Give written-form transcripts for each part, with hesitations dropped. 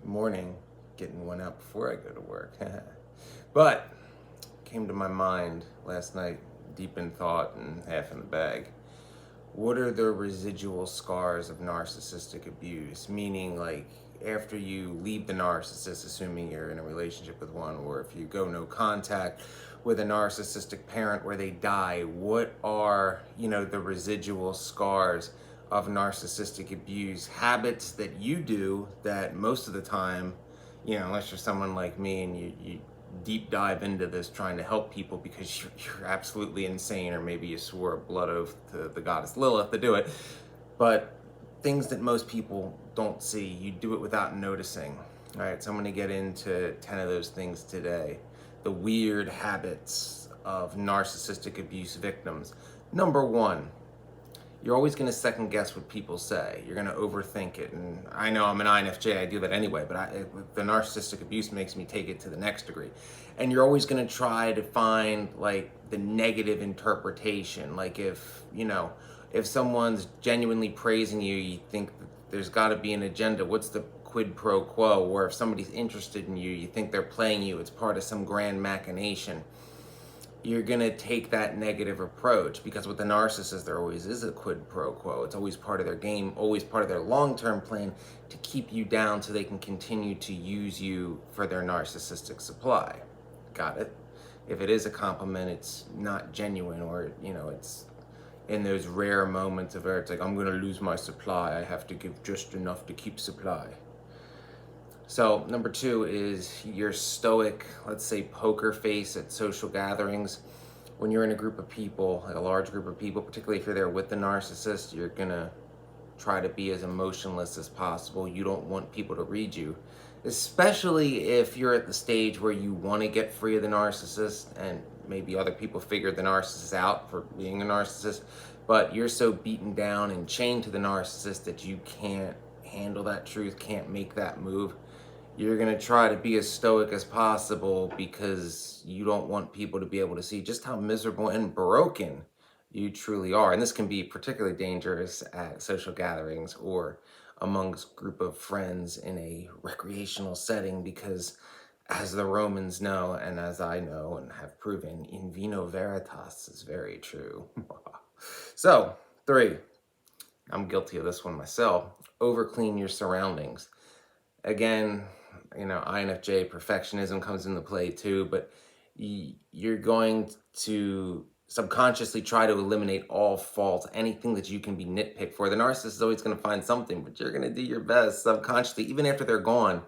morning, getting one out before I go to work. But came to my mind last night, deep in thought and half in the bag. What are the residual scars of narcissistic abuse? Meaning, like, after you leave the narcissist, assuming you're in a relationship with one, or if you go no contact with a narcissistic parent where they die, what are, the residual scars of narcissistic abuse? Habits that you do that most of the time, unless you're someone like me and you deep dive into this trying to help people because you're absolutely insane, or maybe you swore a blood oath to the goddess Lilith to do it. But things that most people don't see, you do it without noticing. All right, so I'm going to get into 10 of those things today. The weird habits of narcissistic abuse victims. Number one, you're always going to second guess what people say. You're going to overthink it. And I know I'm an INFJ, I do that anyway, but the narcissistic abuse makes me take it to the next degree. And you're always going to try to find like the negative interpretation. Like if someone's genuinely praising you, you think that there's got to be an agenda. What's the quid pro quo? Or if somebody's interested in you, you think they're playing you. It's part of some grand machination. You're going to take that negative approach because with the narcissist, there always is a quid pro quo. It's always part of their game, always part of their long-term plan to keep you down so they can continue to use you for their narcissistic supply. Got it? If it is a compliment, it's not genuine, or, it's in those rare moments of where it's like, I'm going to lose my supply. I have to give just enough to keep supply. So number two is your stoic, let's say, poker face at social gatherings. When you're in a group of people, like a large group of people, particularly if you're there with the narcissist, you're gonna try to be as emotionless as possible. You don't want people to read you, especially if you're at the stage where you want to get free of the narcissist, and maybe other people figured the narcissist out for being a narcissist, but you're so beaten down and chained to the narcissist that you can't handle that truth, can't make that move. You're going to try to be as stoic as possible because you don't want people to be able to see just how miserable and broken you truly are. And this can be particularly dangerous at social gatherings or amongst a group of friends in a recreational setting because, as the Romans know, and as I know and have proven, in vino veritas is very true. So, 3, I'm guilty of this one myself. Overclean your surroundings. Again, INFJ perfectionism comes into play too, but you're going to subconsciously try to eliminate all fault, anything that you can be nitpicked for. The narcissist is always going to find something, but you're going to do your best subconsciously, even after they're gone,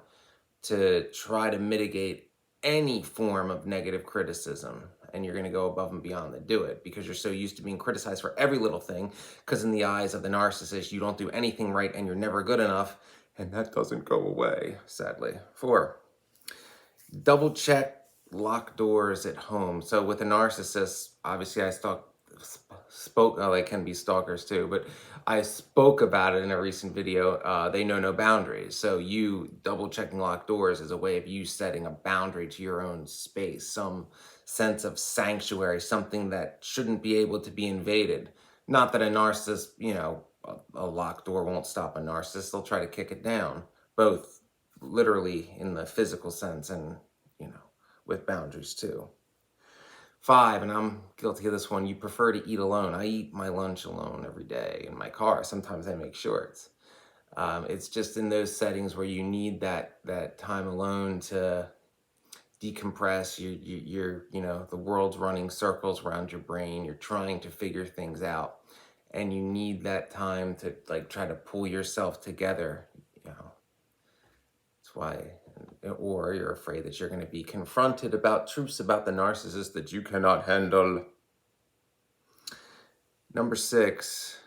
to try to mitigate any form of negative criticism. And you're going to go above and beyond to do it because you're so used to being criticized for every little thing, because in the eyes of the narcissist, you don't do anything right and you're never good enough. And that doesn't go away, sadly. 4, double check locked doors at home. So with a narcissist, obviously they can be stalkers too, but I spoke about it in a recent video. They know no boundaries. So you double checking locked doors is a way of you setting a boundary to your own space, some sense of sanctuary, something that shouldn't be able to be invaded. Not that a narcissist, a locked door won't stop a narcissist. They'll try to kick it down, both literally in the physical sense and, with boundaries too. 5, and I'm guilty of this one, you prefer to eat alone. I eat my lunch alone every day in my car. Sometimes I make shorts. It's just in those settings where you need that time alone to decompress. You're the world's running circles around your brain. You're trying to figure things out. And you need that time to try to pull yourself together, That's why, or you're afraid that you're going to be confronted about truths about the narcissist that you cannot handle. Number 6,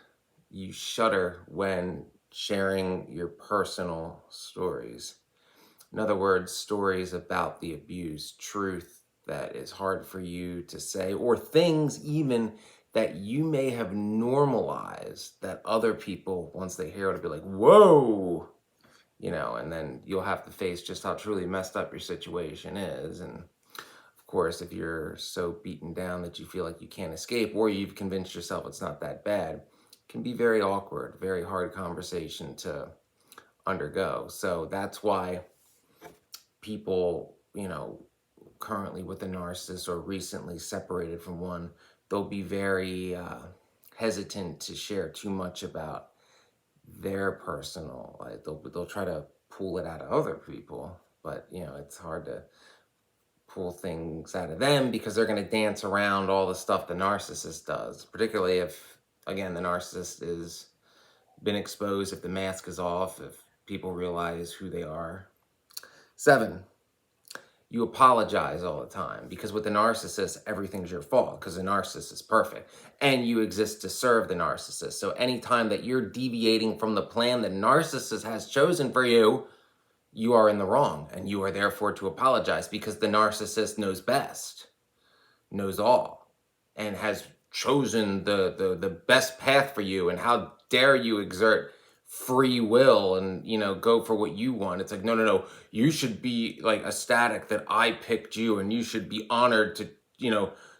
you shudder when sharing your personal stories. In other words, stories about the abuse, truth that is hard for you to say, or things even that you may have normalized that other people, once they hear it, will be like, whoa, and then you'll have to face just how truly messed up your situation is. And of course, if you're so beaten down that you feel like you can't escape, or you've convinced yourself it's not that bad, it can be very awkward, very hard conversation to undergo. So that's why people, currently with a narcissist or recently separated from one, they'll be very hesitant to share too much about their personal, like they'll try to pull it out of other people, but it's hard to pull things out of them because they're going to dance around all the stuff the narcissist does, particularly if, again, the narcissist is been exposed, if the mask is off, if people realize who they are. 7, you apologize all the time, because with the narcissist, everything's your fault because the narcissist is perfect and you exist to serve the narcissist. So anytime that you're deviating from the plan the narcissist has chosen for you, you are in the wrong, and you are therefore to apologize, because the narcissist knows best, knows all, and has chosen the best path for you. And how dare you exert free will and go for what you want? It's like, no, you should be like ecstatic that I picked you, and you should be honored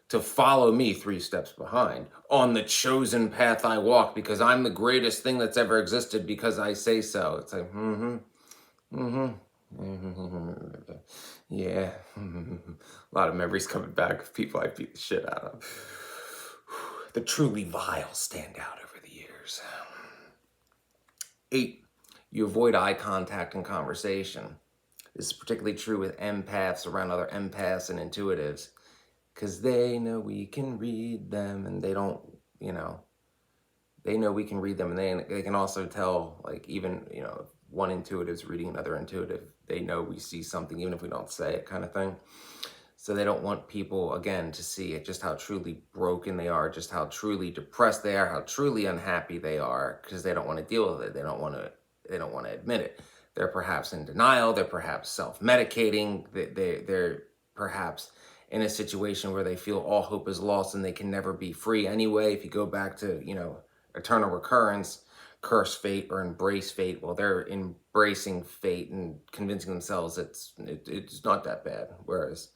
to follow me 3 steps behind on the chosen path I walk, because I'm the greatest thing that's ever existed because I say so. It's like, yeah. A lot of memories coming back of people I beat the shit out of. The truly vile stand out over the years. 8, you avoid eye contact in conversation. This is particularly true with empaths around other empaths and intuitives, because they know we can read them, and they don't, they know we can read them, and they can also tell, like, even, one intuitive's reading another intuitive, they know we see something even if we don't say it, kind of thing. So they don't want people, again, to see it, just how truly broken they are, just how truly depressed they are, how truly unhappy they are, because they don't want to deal with it. They don't want to admit it. They're perhaps in denial. They're perhaps self-medicating. They're perhaps in a situation where they feel all hope is lost and they can never be free anyway. If you go back to, eternal recurrence, curse fate or embrace fate, well, they're embracing fate and convincing themselves it's not that bad. Whereas,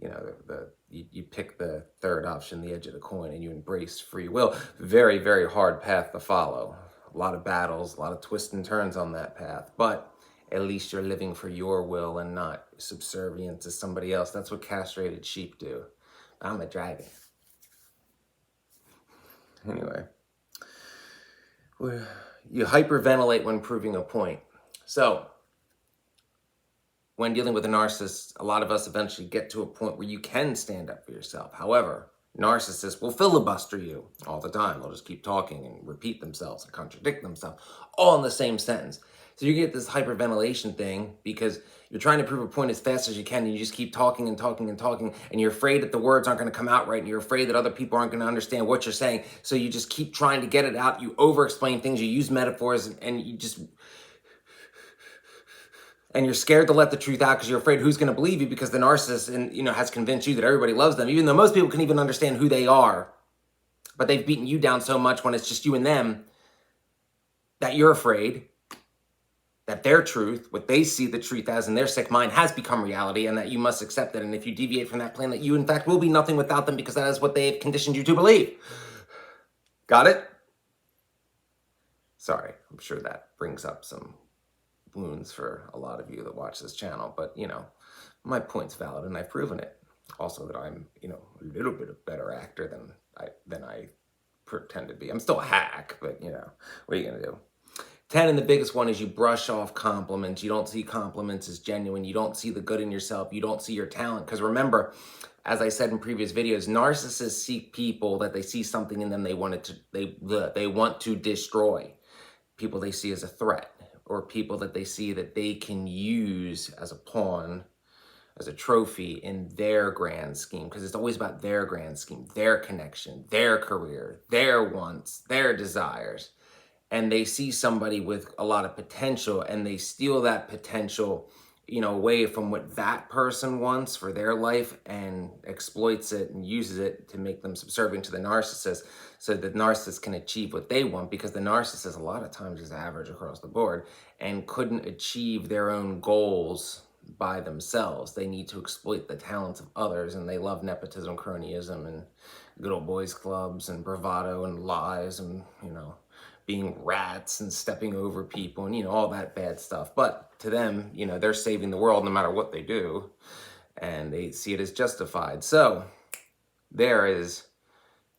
you pick the third option, the edge of the coin, and you embrace free will. Very, very hard path to follow. A lot of battles, a lot of twists and turns on that path, but at least you're living for your will and not subservient to somebody else. That's what castrated sheep do. I'm a dragon. Anyway. You hyperventilate when proving a point. So, when dealing with a narcissist, a lot of us eventually get to a point where you can stand up for yourself. However, narcissists will filibuster you all the time. They'll just keep talking and repeat themselves and contradict themselves, all in the same sentence. So you get this hyperventilation thing because you're trying to prove a point as fast as you can, and you just keep talking and talking and talking, and you're afraid that the words aren't going to come out right, and you're afraid that other people aren't going to understand what you're saying, so you just keep trying to get it out. You over-explain things, you use metaphors, and you're scared to let the truth out because you're afraid who's going to believe you, because the narcissist has convinced you that everybody loves them, even though most people can even understand who they are, but they've beaten you down so much when it's just you and them that you're afraid that their truth, what they see the truth as in their sick mind, has become reality, and that you must accept it. And if you deviate from that plan, that you, in fact, will be nothing without them, because that is what they have conditioned you to believe. Got it? Sorry, I'm sure that brings up some wounds for a lot of you that watch this channel, but, my point's valid, and I've proven it. Also that I'm, a little bit of better actor than I pretend to be. I'm still a hack, but, what are you going to do? 10, and the biggest one, is you brush off compliments. You don't see compliments as genuine. You don't see the good in yourself. You don't see your talent. Because remember, as I said in previous videos, narcissists seek people that they see something in them they want to destroy. People they see as a threat, or people that they see that they can use as a pawn, as a trophy in their grand scheme, because it's always about their grand scheme, their connection, their career, their wants, their desires. And they see somebody with a lot of potential, and they steal that potential, away from what that person wants for their life, and exploits it and uses it to make them subservient to the narcissist, so that the narcissist can achieve what they want, because the narcissist a lot of times is average across the board and couldn't achieve their own goals by themselves. They need to exploit the talents of others, and they love nepotism, cronyism, and good old boys clubs, and bravado, and lies, and, being rats and stepping over people and, all that bad stuff. But to them, they're saving the world no matter what they do, and they see it as justified. So there is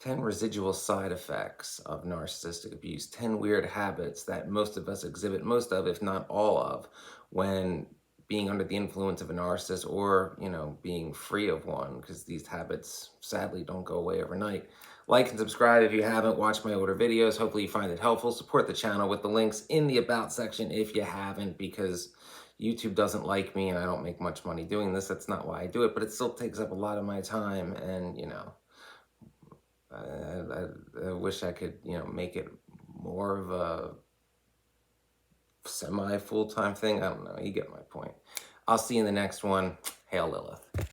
10 residual side effects of narcissistic abuse, 10 weird habits that most of us exhibit, most of, if not all of, when being under the influence of a narcissist or, being free of one, because these habits sadly don't go away overnight. Like and subscribe if you haven't watched my older videos. Hopefully you find it helpful. Support the channel with the links in the About section if you haven't, because YouTube doesn't like me and I don't make much money doing this. That's not why I do it, but it still takes up a lot of my time, and, I wish I could, make it more of a semi full-time thing. I don't know. You get my point. I'll see you in the next one. Hail Lilith.